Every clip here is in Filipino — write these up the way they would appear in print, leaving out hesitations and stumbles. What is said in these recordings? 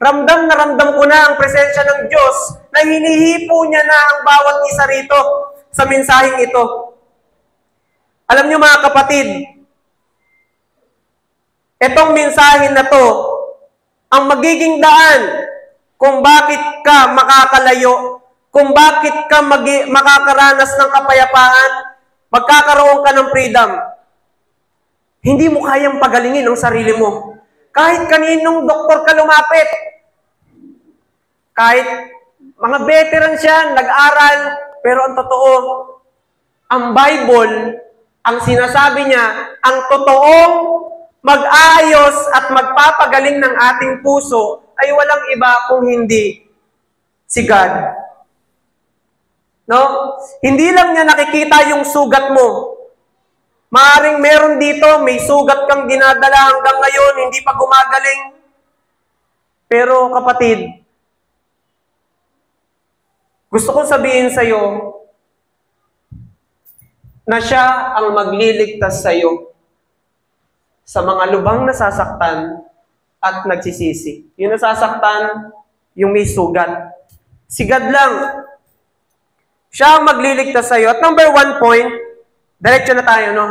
Ramdam na ramdam ko na ang presensya ng Diyos na hinihipo niya na ang bawat isa rito sa mensaheng ito. Alam niyo mga kapatid, itong mensahe na to, ang magiging daan kung bakit ka makakalayo, kung bakit ka makakaranas ng kapayapaan, magkakaroon ka ng freedom. Hindi mo kayang pagalingin ang sarili mo. Kahit kaninong doktor ka lumapit, kahit mga veteran siya, nag-aral, pero ang totoo, ang Bible, ang sinasabi niya, ang totoong mag-aayos at magpapagaling ng ating puso ay walang iba kung hindi si God. No? Hindi lang niya nakikita yung sugat mo. Maaring meron dito, may sugat kang dinadala hanggang ngayon, hindi pa gumagaling. Pero kapatid, gusto kong sabihin sa iyo na siya ang magliligtas sa iyo sa mga lubhang nasasaktan at nagsisisi. Yung nasasaktan, yung may sugat. Si God lang. Siya ang magliligtas sa iyo. At number 1 point, diretso na tayo, no?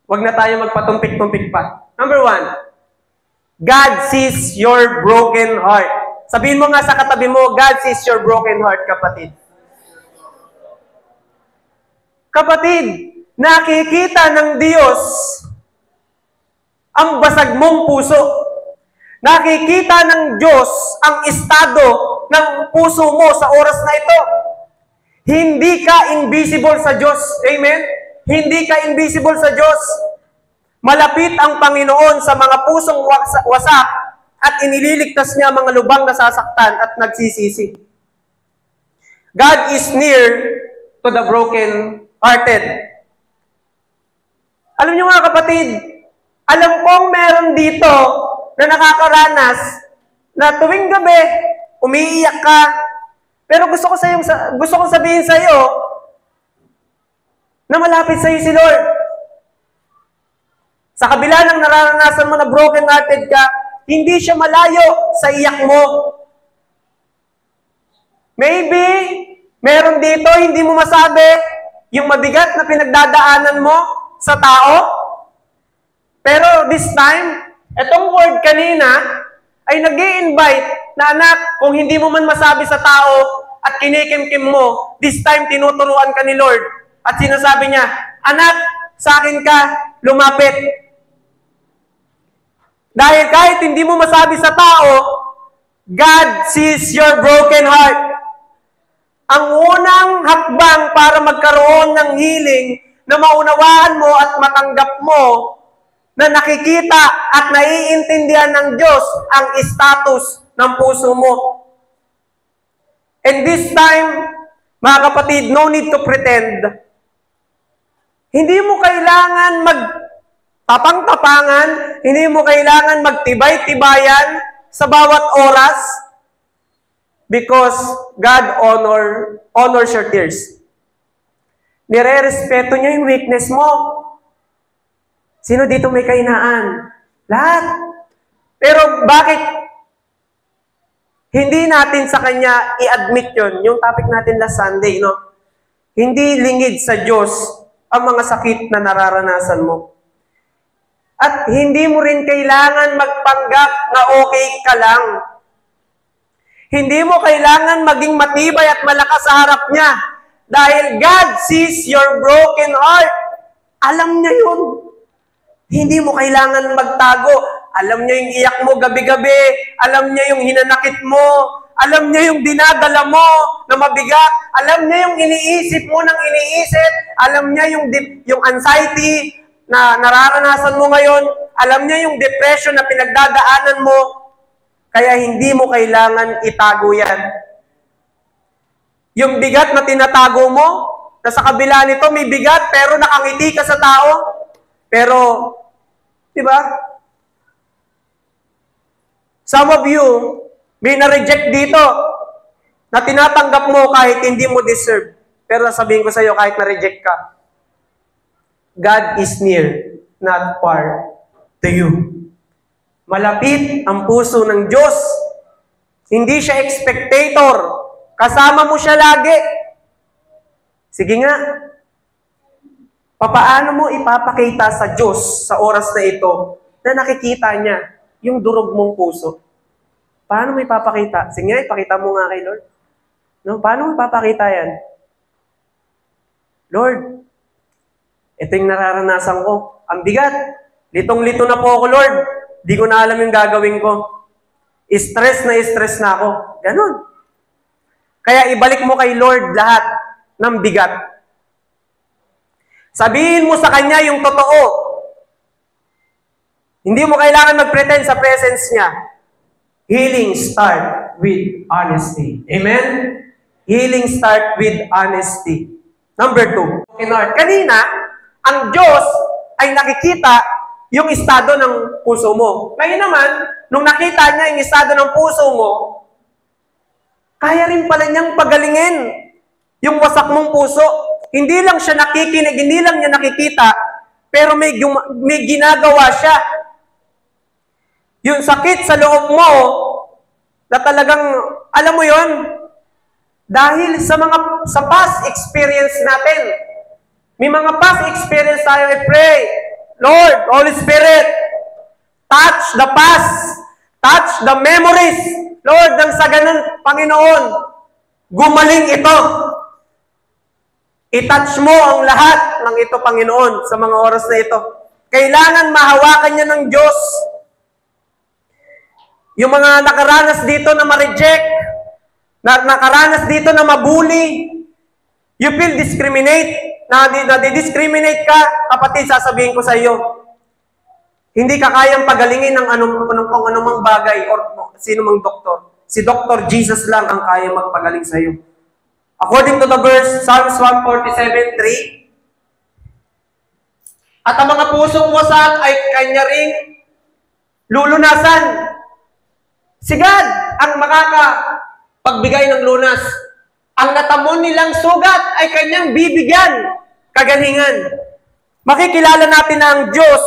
Huwag na tayo magpatumpik-tumpik pa. Number 1, God sees your broken heart. Sabihin mo nga sa katabi mo, God sees your broken heart, kapatid. Kapatid, nakikita ng Diyos ang basag mong puso. Nakikita ng Diyos ang estado ng puso mo sa oras na ito. Hindi ka invisible sa Diyos. Amen? Hindi ka invisible sa Diyos. Malapit ang Panginoon sa mga pusong wasak at inililigtas niya mga lubhang nasasaktan at nagsisisi. God is near to the broken-hearted. Alam niyo mga kapatid, alam kong meron dito na nakakaranas na tuwing gabi, umiiyak ka. Pero gusto kong sabihin sa iyo na malapit sa iyo si Lord. Sa kabila ng nararanasan mo na broken-hearted ka, hindi siya malayo sa iyak mo. Maybe, meron dito, hindi mo masabi yung mabigat na pinagdadaanan mo sa tao. Pero this time, itong word kanina ay nag-i-invite na anak, kung hindi mo man masabi sa tao at kinikimkim mo, this time tinuturuan ka ni Lord. At sinasabi niya, anak, sa akin ka, lumapit. Dahil kahit hindi mo masabi sa tao, God sees your broken heart. Ang unang hakbang para magkaroon ng healing na maunawaan mo at matanggap mo na nakikita at naiintindihan ng Diyos ang status ng puso mo. And this time, mga kapatid, no need to pretend. Hindi mo kailangan magtapang-tapangan, hindi mo kailangan magtibay-tibayan sa bawat oras because God honors your tears. Nire-respeto niya yung weakness mo. Sino dito may kahinaan? Lahat. Pero bakit hindi natin sa Kanya i-admit yun? Yung topic natin last Sunday, no? Hindi lingid sa Diyos ang mga sakit na nararanasan mo. At hindi mo rin kailangan magpanggap na okay ka lang. Hindi mo kailangan maging matibay at malakas sa harap niya. Dahil God sees your broken heart. Alam niya yun. Hindi mo kailangan magtago. Alam niya yung iyak mo gabi-gabi. Alam niya yung hinanakit mo. Alam niya yung dinadala mo na mabigat. Alam niya yung iniisip mo ng iniisip. Alam niya yung anxiety na nararanasan mo ngayon. Alam niya yung depression na pinagdadaanan mo. Kaya hindi mo kailangan itago yan. Yung bigat na tinatago mo, na sa kabila nito may bigat pero nakangiti ka sa tao. Pero, di ba? Some of you, may na-reject dito na tinatanggap mo kahit hindi mo deserve. Pero sabihin ko sa iyo, kahit na-reject ka, God is near, not far to you. Malapit ang puso ng Diyos Hindi siya spectator. Kasama mo siya lagi. Sige nga. Papaano mo ipapakita sa Diyos sa oras na ito na nakikita niya yung durog mong puso? Paano mo ipapakita? Sige nga, ipakita mo nga kay Lord. No? Paano mo ipapakita yan? Lord, ito yung nararanasan ko. Ang bigat. Litong-lito na po ako, Lord. Di ko na alam yung gagawin ko. Stress na ako. Ganon. Kaya ibalik mo kay Lord lahat ng bigat. Sabihin mo sa Kanya yung totoo. Hindi mo kailangan mag-pretend sa presence niya. Healing start with honesty. Amen? Healing start with honesty. Number 2. Kanina, ang Diyos ay nakikita yung estado ng puso mo. Ngayon naman, nung nakita niya yung estado ng puso mo, kaya rin pala niyang pagalingin yung wasak mong puso. Hindi lang siya nakikinig, hindi lang niya nakikita, pero may ginagawa siya. Yung sakit sa loob mo, na talagang, alam mo yon, dahil sa past experience natin. May mga past experience tayo, I pray, Lord, Holy Spirit, touch the past, touch the memories, Lord, nang sa ganun, Panginoon, gumaling ito. I-touch mo ang lahat ng ito, Panginoon, sa mga oras na ito. Kailangan mahawakan niya ng Diyos. Yung mga nakaranas dito na ma-reject, nakaranas dito na mabuli, you feel discriminate, na-discriminate ka, kapatid, sasabihin ko sa iyo, hindi ka kayang pagalingin ng anumang bagay or sino mang doktor. Si Dr. Jesus lang ang kaya magpagaling sa iyo. According to the verse, Psalms 147:3, at ang mga pusong wasak ay kanya ring lulunasan. Si God ang makakapagbigay ng lunas. Ang natamon nilang sugat ay kanyang bibigyan kagalingan. Makikilala natin na ang Diyos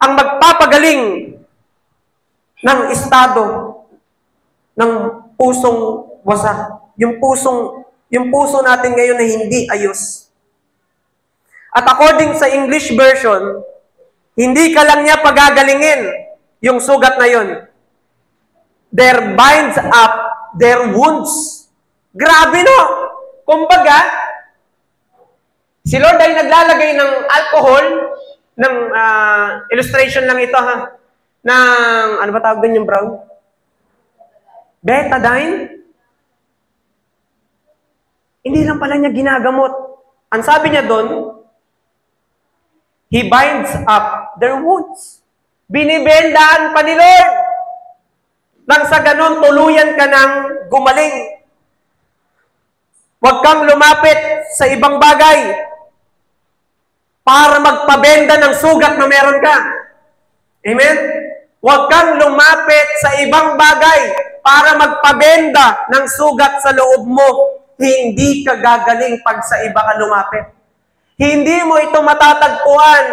ang magpapagaling ng estado ng pusong wasak. Yung puso natin ngayon na hindi ayos. At according sa English version, hindi ka lang niya pagagalingin yung sugat na yun. There binds up their wounds. Grabe, no? Kumbaga, si Lord ay naglalagay ng alcohol, ng illustration lang ito, ha? Ng, ano ba tawag din yung brown? Betadine? Hindi lang pala niya ginagamot. Ang sabi niya doon, He binds up their wounds. Binibendaan pa ni Lord. Nang sa ganon, tuluyan ka ng gumaling. Huwag kang lumapit sa ibang bagay para magpabenda ng sugat na meron ka. Amen? Huwag kang lumapit sa ibang bagay para magpabenda ng sugat sa loob mo. Hindi ka gagaling pag sa iba ka lumapit. Hindi mo ito matatagpuan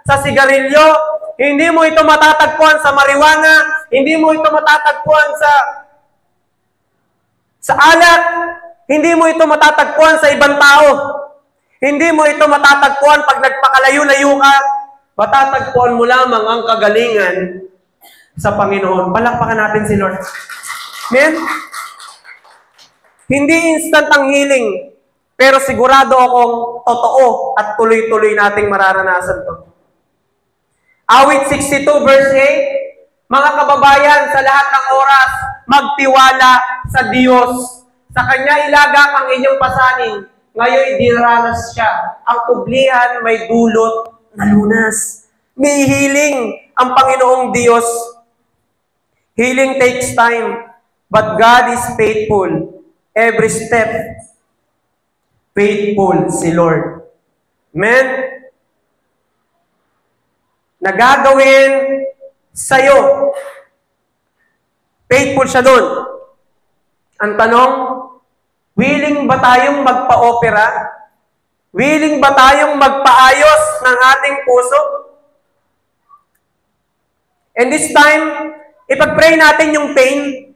sa sigarilyo, hindi mo ito matatagpuan sa marijuana, hindi mo ito matatagpuan sa alak, hindi mo ito matatagpuan sa ibang tao. Hindi mo ito matatagpuan pag nagpakalayo-layo ka. Matatagpuan mo lamang ang kagalingan sa Panginoon. Palakpakan natin si Lord. Amen? Hindi instant ang healing, pero sigurado akong totoo at tuloy-tuloy nating mararanasan to. Awit 62 verse 8, mga kababayan, sa lahat ng oras, magtiwala sa Diyos. Sa Kanya ilagak ang inyong pasaning. Ngayon diranas siya. Ang kublihan may dulot na lunas. May healing ang Panginoong Diyos. Healing takes time, but God is faithful. Every step, faithful si Lord. Amen? Nagagawin sa'yo. Faithful siya doon. Ang tanong, willing ba tayong magpa-opera? Willing ba tayong magpaayos ng ating puso? And this time, ipag-pray natin yung pain.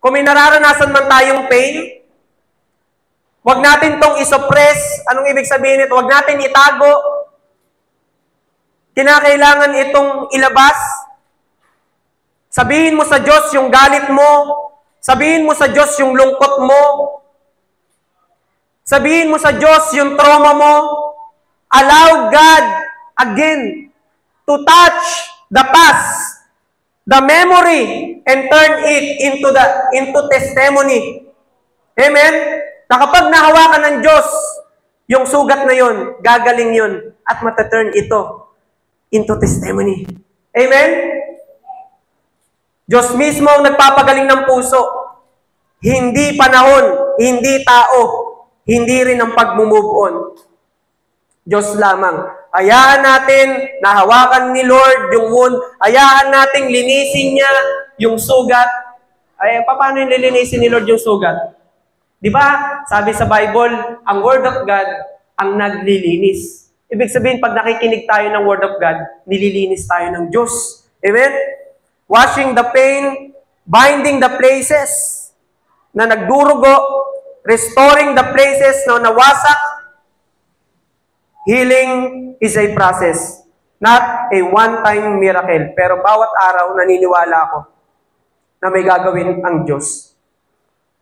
Kung may nararanasan man tayong pain, huwag natin tong isuppress. Anong ibig sabihin nito? Huwag natin itago. Kinakailangan itong ilabas. Sabihin mo sa Diyos yung galit mo. Sabihin mo sa Diyos yung lungkot mo. Sabihin mo sa Diyos yung trauma mo. Allow God, again, to touch the past, the memory, and turn it into testimony. Amen? Na kapag nahawakan ng Diyos, yung sugat na yon, gagaling yon, at mataturn ito into testimony. Amen? Diyos mismo ang nagpapagaling ng puso. Hindi panahon, hindi tao, hindi rin ang pag-move on. Diyos lamang. Hayaan natin, nahawakan ni Lord yung wound. Hayaan natin, linisin niya yung sugat. Ay, paano yung lilinisin ni Lord yung sugat? Di ba? Sabi sa Bible, ang Word of God ang naglilinis. Ibig sabihin, pag nakikinig tayo ng Word of God, nililinis tayo ng Diyos. Amen? Washing the pain, binding the places na nagdurugo, restoring the places na nawasak. Healing is a process, not a one-time miracle. Pero bawat araw, naniniwala ako na may gagawin ang Diyos.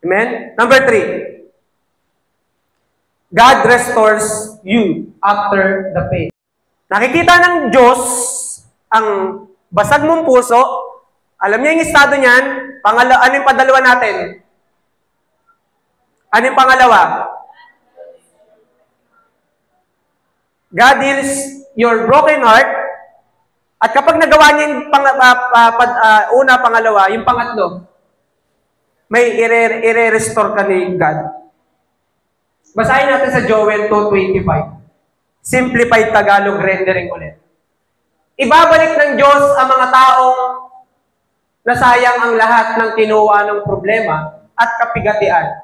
Amen? Number 3. God restores you after the pain. Nakikita ng Diyos ang basag mong puso. Alam niya yung estado niyan. Ano yung padalawa natin? Ano yung pangalawa? God heals your broken heart. At kapag nagawa niya yung pangalawa, yung pangatlo, may i-restore ka ni God. Basahin natin sa Joel 2:25. Simplified Tagalog rendering ulit. Ibabalik ng Diyos ang mga taong nasayang ang lahat ng kinuha ng problema at kapigatian.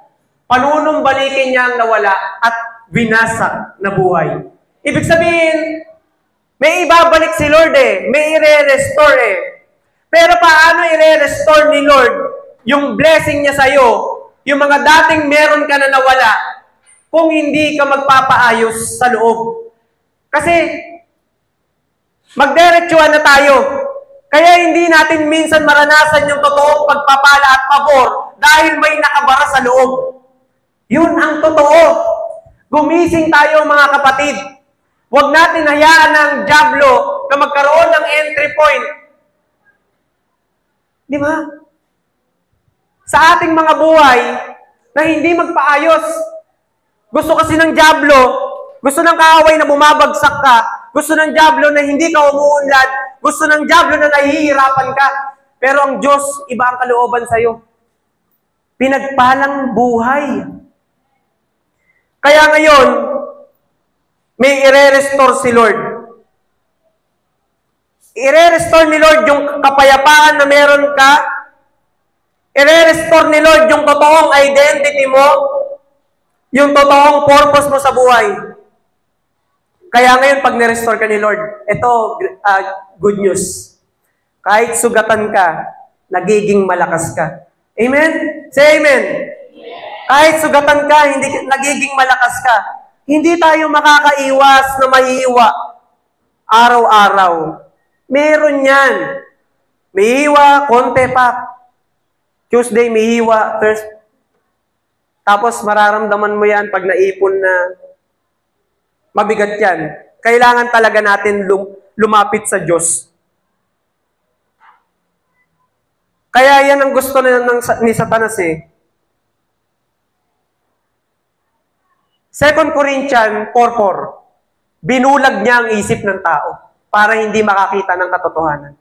Panunumbalikin niya ang nawala at binasa na buhay. Ibig sabihin, may ibabalik si Lord may i-restore Pero paano i-restore ni Lord yung blessing niya sa'yo, yung mga dating meron ka na nawala, kung hindi ka magpapaayos sa loob? Kasi, magdiretsuhan na tayo. Kaya hindi natin minsan maranasan yung totoong pagpapala at pabor dahil may nakabara sa loob. Yun ang totoo. Gumising tayo mga kapatid. Huwag natin hayaan ng dyablo na magkaroon ng entry point. Di ba? Sa ating mga buhay na hindi magpaayos. Gusto kasi ng dyablo, gusto ng kaaway na bumabagsak ka, gusto ng dyablo na hindi ka umuunlad, gusto ng dyablo na nahihirapan ka. Pero ang Diyos, iba ang kalooban sa'yo. Pinagpalang buhay. Kaya ngayon, may i-restore si Lord. I-restore ni Lord yung kapayapaan na meron ka. I-restore ni Lord yung totoong identity mo. Yung totoong purpose mo sa buhay. Kaya ngayon, pag ni-restore ka ni Lord, ito, good news. Kahit sugatan ka, nagiging malakas ka. Amen? Say amen. Kahit sugatan ka, hindi nagiging malakas ka. Hindi tayo makakaiwas na mahihiwa araw-araw. Meron yan. May hiwa, konti pa. Tuesday, may hiwa. Thursday. Tapos mararamdaman mo yan pag naipon na mabigat yan. Kailangan talaga natin lumapit sa Diyos. Kaya yan ang gusto ni Satanas 2 Corinthians 4:4, binulag niya ang isip ng tao para hindi makakita ng katotohanan.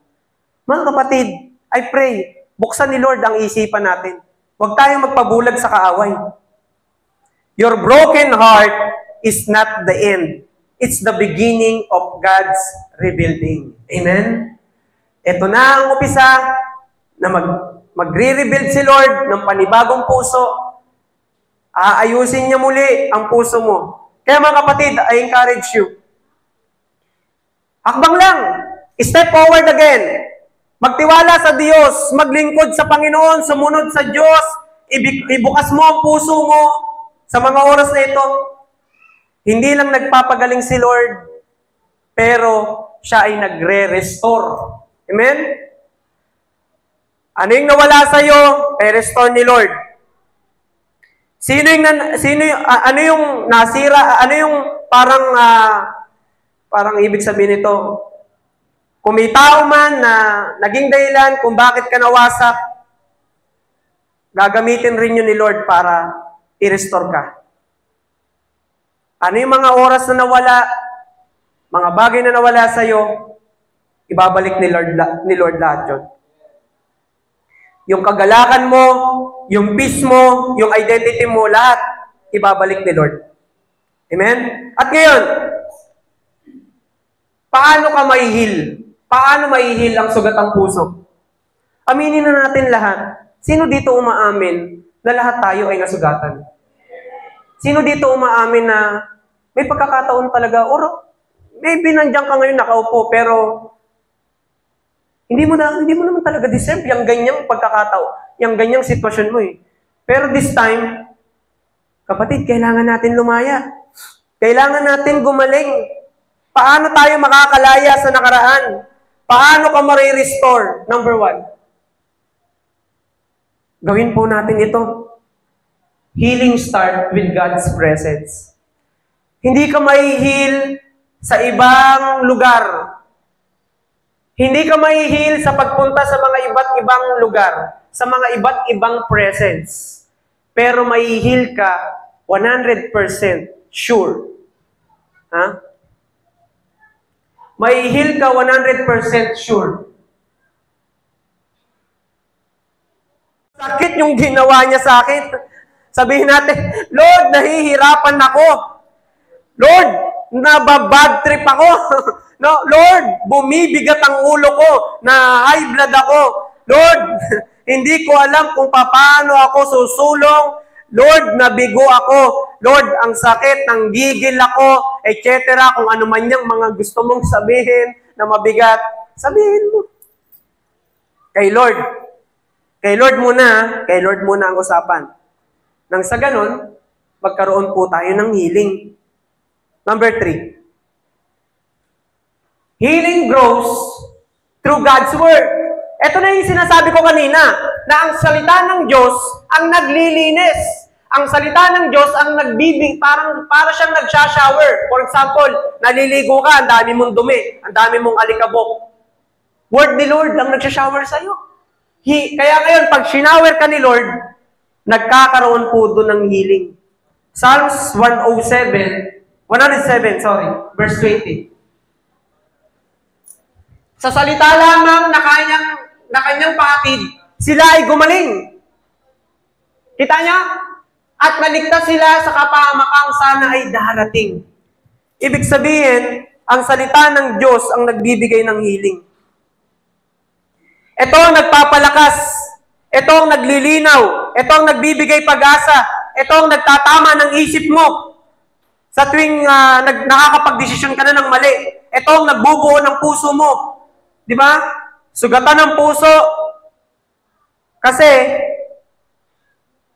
Mga kapatid, I pray, buksan ni Lord ang isipan natin. Huwag tayong magpabulag sa kaaway. Your broken heart is not the end. It's the beginning of God's rebuilding. Amen? Ito na ang umpisa na magre-rebuild si Lord ng panibagong puso. Aayusin niya muli ang puso mo. Kaya mga kapatid, I encourage you. Hakbang lang. Step forward again. Magtiwala sa Diyos, maglingkod sa Panginoon, sumunod sa Diyos, ibukas mo ang puso mo sa mga oras na ito. Hindi lang nagpapagaling si Lord, pero siya ay nagre-restore. Amen? Ano yung nawala sa iyo? I-restore ni Lord. Ano yung nasira? Ano yung parang ibig sabihin nito? Kung may tao man na naging dahilan kung bakit ka nawasak, gagamitin rin yun ni Lord para i-restore ka. Ano yung mga oras na nawala, mga bagay na nawala sa iyo, ibabalik ni Lord lahat yun. Yung kagalakan mo, yung peace mo, yung identity mo, lahat, ibabalik ni Lord. Amen? At ngayon, paano ka mai-heal? Paano mai-heal ang sugatang puso? Aminin na natin lahat. Sino dito umaamin na lahat tayo ay nasugatan? Sino dito umaamin na may pagkakataon talaga, or maybe nandiyan ka ngayon nakaupo, pero hindi mo naman talaga deserve yung ganyang pagkakataon, yung ganyang sitwasyon mo eh. Pero this time, kapatid, kailangan natin lumaya. Kailangan natin gumaling. Paano tayo makakalaya sa nakaraan? Paano ka ma-restore? Number 1. Gawin po natin ito. Healing start with God's presence. Hindi ka mai-heal sa ibang lugar. Hindi ka mai-heal sa pagpunta sa mga iba't ibang lugar, sa mga iba't ibang presence. Pero mai-heal ka 100% sure. Ha? Mai-heal ka 100% sure. Sakit yung ginawa niya sa akin. Sabihin natin, Lord, nahihirapan ako. Lord, nababad trip ako. No, Lord, bumibigat ang ulo ko, na high blood ako. Lord, hindi ko alam kung paano ako susulong. Lord, nabigo ako. Lord, ang sakit, nang gigil ako, etc. Kung ano man yung mga gusto mong sabihin na mabigat, sabihin mo. Kay Lord. Kay Lord muna ang usapan. Nang sa ganun, magkaroon po tayo ng healing. Number 3. Healing grows through God's Word. Ito na yung sinasabi ko kanina, na ang salita ng Diyos ang naglilinis. Ang salita ng Diyos ang para siyang nagsha-shower. For example, naliligo ka, ang dami mong dumi, ang dami mong alikabok. Word ni Lord ang nagsha-shower sa'yo. Kaya ngayon, pag shinower ka ni Lord, nagkakaroon po doon ng healing. Psalms 107, verse 20. Sa salita lamang na kanyang pahatid, sila ay gumaling. Kita niya? At naligtas sila sa kapahamakang sana ay darating. Ibig sabihin, ang salita ng Diyos ang nagbibigay ng healing. Ito ang nagpapalakas. Ito ang naglilinaw. Ito ang nagbibigay pag-asa. Ito ang nagtatama ng isip mo. Sa tuwing nakakapag-desisyon ka na ng mali. Ito ang nagbubuo ng puso mo. Di ba? Sugatan ng puso. Kasi,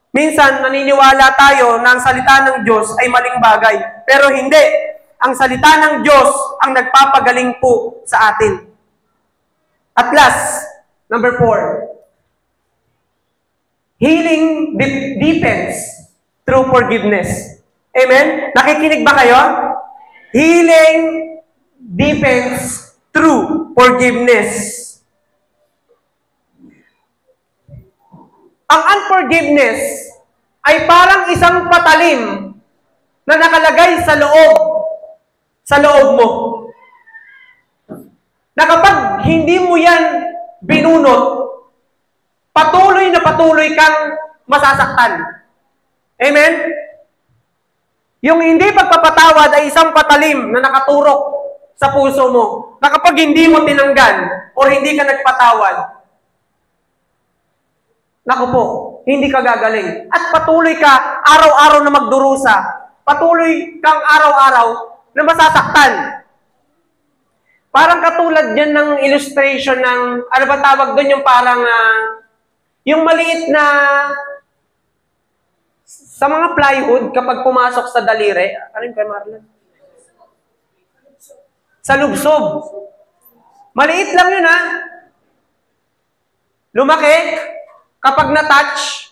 minsan naniniwala tayo na ang salita ng Diyos ay maling bagay. Pero hindi. Ang salita ng Diyos ang nagpapagaling po sa atin. At last, number 4. Healing deepens through forgiveness. Amen? Nakikinig ba kayo? Healing deepens through forgiveness. Ang unforgiveness ay parang isang patalim na nakalagay sa loob mo. Na kapag hindi mo yan binunot, patuloy na patuloy kang masasaktan. Amen? Yung hindi pagpapatawad ay isang patalim na nakaturok sa puso mo. Na kapag hindi mo tinanggal o hindi ka nagpatawad, naku po, hindi ka gagaling. At patuloy ka araw-araw na magdurusa. Patuloy kang araw-araw na masasaktan. Parang katulad yan ng illustration ng, ano ba tawag doon, yung parang, yung maliit na, sa mga plywood, kapag pumasok sa daliri, ano yung kay Marlon? Sa lubsob. Maliit lang yun, ha? Lumaki, kapag na-touch,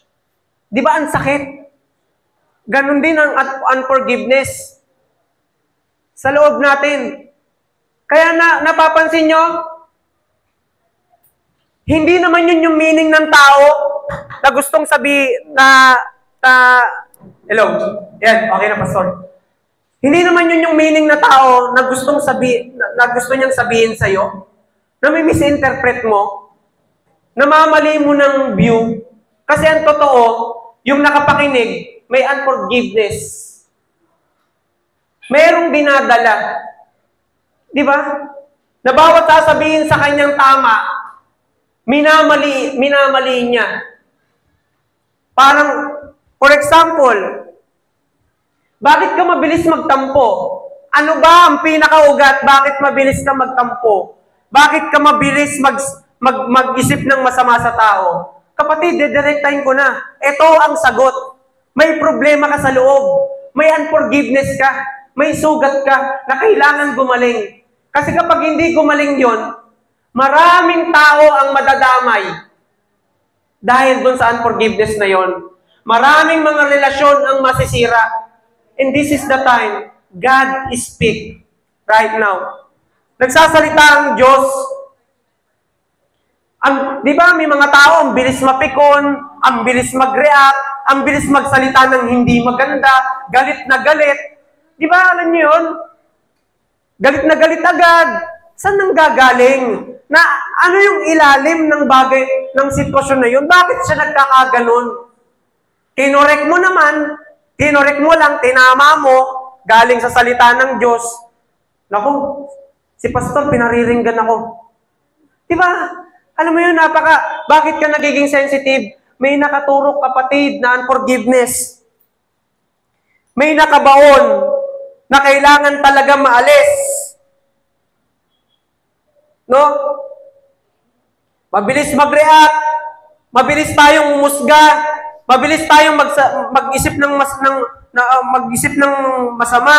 di ba ang sakit? Ganon din ang unforgiveness sa loob natin. Kaya napapansin nyo, hindi naman yun yung meaning ng tao na gustong hello? Yan, okay na, Pastor. Hindi naman yun yung meaning na tao na gusto niyang sabihin sa'yo, na may misinterpret mo, na mamali mo ng view. Kasi ang totoo, yung nakapakinig, may unforgiveness. Merong dinadala. Di ba? Na bawat sasabihin sa kanyang tama, minamali niya. Parang, for example, bakit ka mabilis magtampo? Ano ba ang pinakaugat? Bakit mabilis ka magtampo? Bakit ka mabilis mag-isip ng masama sa tao? Kapatid, dedirektahin ko na. Ito ang sagot. May problema ka sa loob. May unforgiveness ka. May sugat ka na kailangan gumaling. Kasi kapag hindi gumaling yon, maraming tao ang madadamay dahil dun sa unforgiveness na yon. Maraming mga relasyon ang masisira. And this is the time God is speak right now. Nagsasalita ang Diyos. Di ba may mga tao ang bilis mapikon, ang bilis mag-react, ang bilis magsalita ng hindi maganda, galit na galit. Di ba alam niyo yun? Galit na galit agad. Saan nang gagaling? Na ano yung ilalim ng bagay, ng sitwasyon na yun? Bakit siya nagkakaganon? Kinorek mo naman, kinorek mo lang, tinama mo, galing sa salita ng Diyos. Naku, si Pastor, pinariringgan ako. Diba? Alam mo yun, bakit ka nagiging sensitive? May nakaturok, kapatid, na unforgiveness. May nakabaon na kailangan talaga maalis. No? Mabilis mag-react, mabilis tayong umusga, mabilis tayong mag-isip ng masama,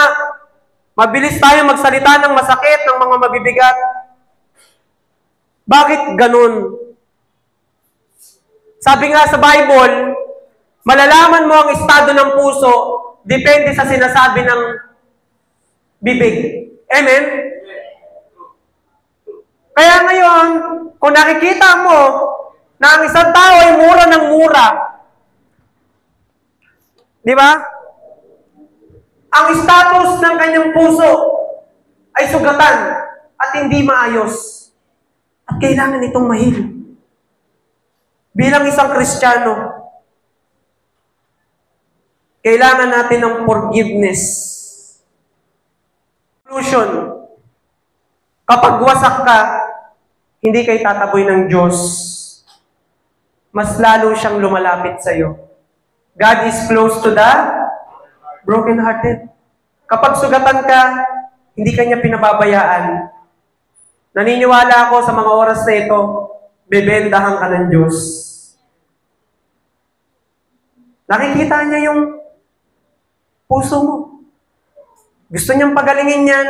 mabilis tayong magsalita ng masakit, ng mga mabibigat. Bakit ganun? Sabi nga sa Bible, malalaman mo ang estado ng puso depende sa sinasabi ng bibig. Amen? Kaya ngayon, kung nakikita mo na ang isang tao ay mura ng mura, di ba? Ang status ng kanyang puso ay sugatan at hindi maayos. At kailangan itong mahil. Bilang isang Kristiyano, kailangan natin ng forgiveness. Solution. Kapag wasak ka, hindi kay tataboy ng Diyos. Mas lalo siyang lumalapit sa iyo. God is close to the broken-hearted. Kapag sugatan ka, hindi ka niya pinababayaan. Naniniwala ako sa mga oras na ito, bebendahan ka ng Diyos. Nakikita niya yung puso mo. Gusto niyang pagalingin yan.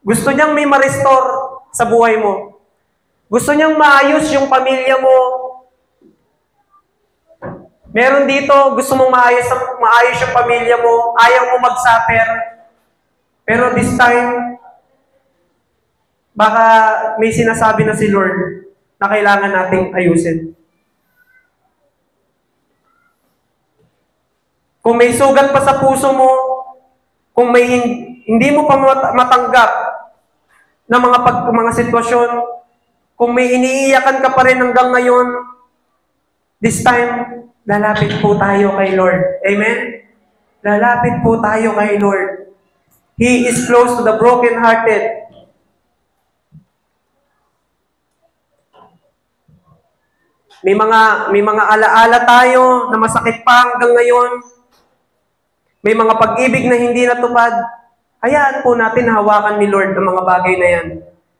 Gusto niyang may ma-restore sa buhay mo. Gusto niyang maayos yung pamilya mo. Meron dito, gusto mong maayos yung pamilya mo. Ayaw mo mag-suffer. Pero this time, baka may sinasabi na si Lord na kailangan nating ayusin. Kung may sugat pa sa puso mo, kung may hindi mo pa matanggap na mga sitwasyon, kung may iniiyakan ka pa rin hanggang ngayon, this time, lalapit po tayo kay Lord. Amen? Lalapit po tayo kay Lord. He is close to the broken-hearted. May mga alaala tayo na masakit pa hanggang ngayon. May mga pag-ibig na hindi natupad. Hayaan po natin hawakan ni Lord ang mga bagay na yan.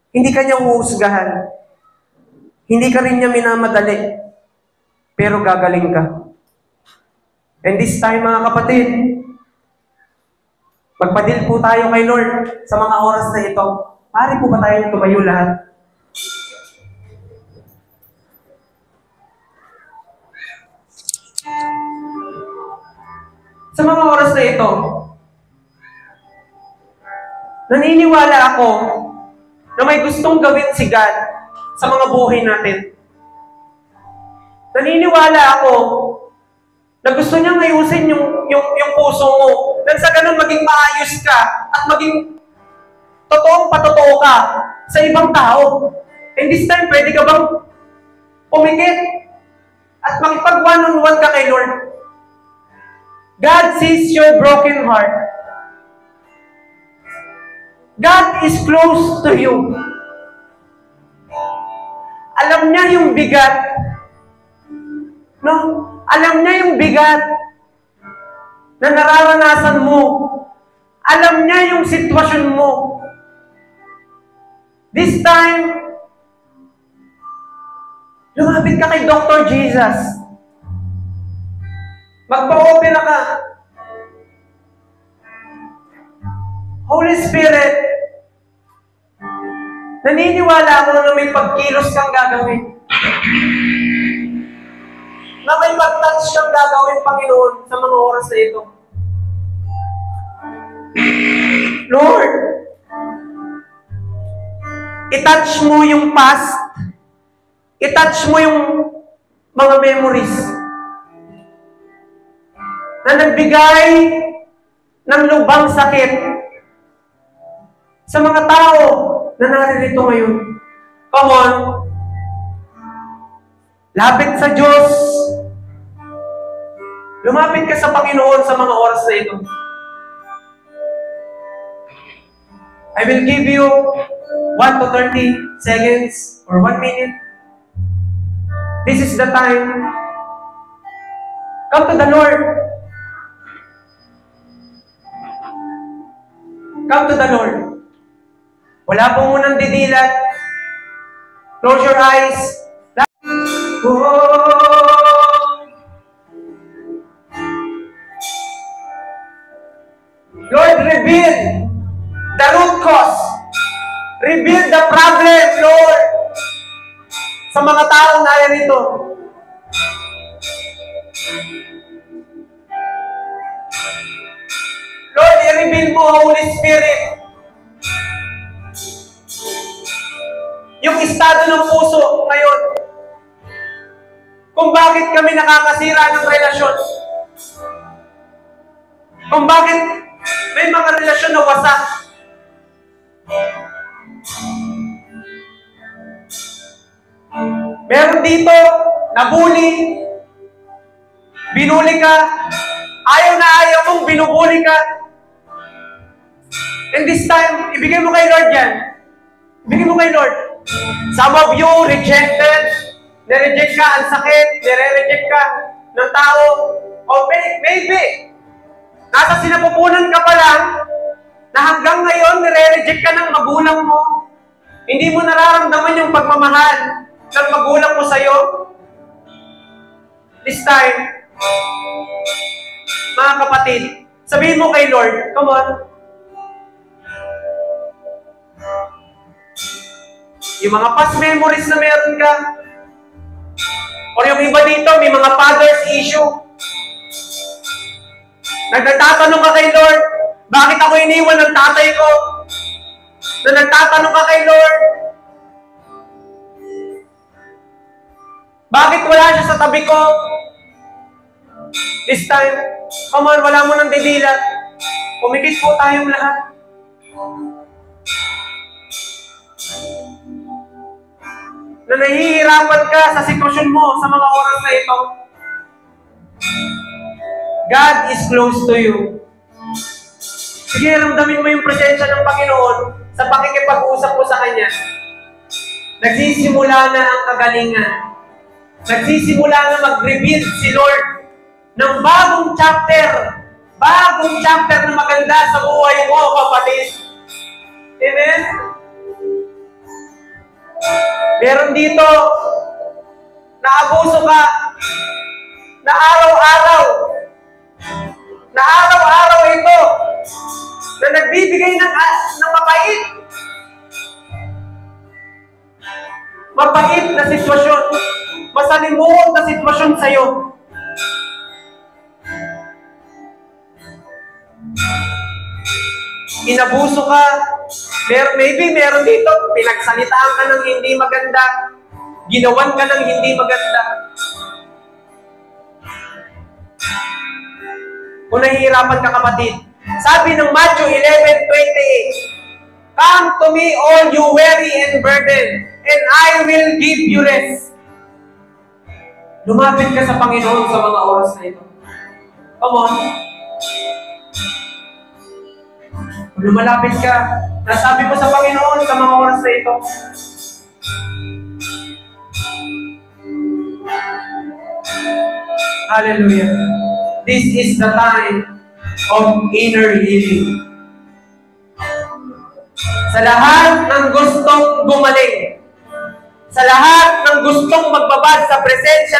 Hindi ka niya huhusgahan. Hindi ka rin niya minamadali. Pero gagaling ka. And this time, mga kapatid, magpadil po tayo kay Lord sa mga oras na ito. Pare po ba tayong tumayo lahat? Sa mga oras na ito, naniniwala ako na may gustong gawin si God sa mga buhay natin. Naniniwala ako na gusto niyang ayusin yung puso mo. Nang sa ganun maging maayos ka at maging totoong patotoo ka sa ibang tao. And this time, pwede ka bang pumikit at makipag one-on-one ka kay Lord? God sees your broken heart. God is close to you. Alam niya yung bigat. No? Alam niya yung bigat na nararanasan mo. Alam niya yung sitwasyon mo. This time, lumapit ka kay Dr. Jesus. Magpa-opera ka. Holy Spirit, naniniwala ako na may pagkilos kang gagawin. Na may pag-touch kang gagawin, Panginoon, sa mga oras na ito. Lord, i-touch mo yung past. I-touch mo yung mga memories na nagbigay ng lubang sakit sa mga tao na naririto ngayon. Come on. Lapit sa Diyos. Lumapit ka sa Panginoon sa mga oras na ito. I will give you 1 to 30 seconds or 1 minute. This is the time. Come to the Lord. Come to the Lord. Wala po munang didilat. Close your eyes. Oh. Lord, reveal the root cause. Reveal the problem, Lord. Sa mga taong narito. Lord, i-reveal mo, Holy Spirit, yung estado ng puso ngayon. Kung bakit kami nakakasira ng relasyon. Kung bakit may mga relasyon na wasak. Meron dito, nabuli, binuli ka, ayaw na ayaw mong binubuli ka. And this time, ibigay mo kay Lord yan. Ibigay mo kay Lord. Some of you rejected, nireject ka, ang sakit, nire-reject ka ng tao. O maybe, nasa sinapupunan ka pa lang, na hanggang ngayon, nire-reject ka ng magulang mo. Hindi mo nararamdaman yung pagmamahal ng magulang mo sa'yo. This time, mga kapatid, sabihin mo kay Lord, come on. Yung mga past memories na meron ka, o yung iba dito, may mga father's issue. Nagtatanong ka kay Lord, bakit ako iniwan ng tatay ko? Na nagtatanong ka kay Lord, bakit wala siya sa tabi ko? This time, come on, wala mo nang didilat. Pumikit po tayong lahat. Na nahihirapan ka sa sitwasyon mo sa mga oras na ito. God is close to you. Sige, ramdamin mo yung presensya ng Panginoon sa pakikipag-usap mo sa Kanya. Nagsisimula na ang kagalingan. Nagsisimula na mag-reveal si Lord ng bagong chapter na maganda sa buhay mo, kapatid. Amen? Meron dito, naabuso ka, na araw-araw ito, na nagbibigay ng mapait na sitwasyon, masalimuot na sitwasyon sa'yo. Inabuso ka, maybe meron dito, pinagsalitaan ka ng hindi maganda, ginawan ka ng hindi maganda. Kung nahihirapan ka, kapatid, sabi ng Matthew 11:28, "Come to me all you weary and burdened, and I will give you rest." Lumapit ka sa Panginoon sa mga oras na ito. Come on. Kung lumalapit ka, nasabi mo sa Panginoon sa mga oras na ito, hallelujah. This is the time of inner healing. Sa lahat ng gustong gumaling, sa lahat ng gustong magbabad sa presensya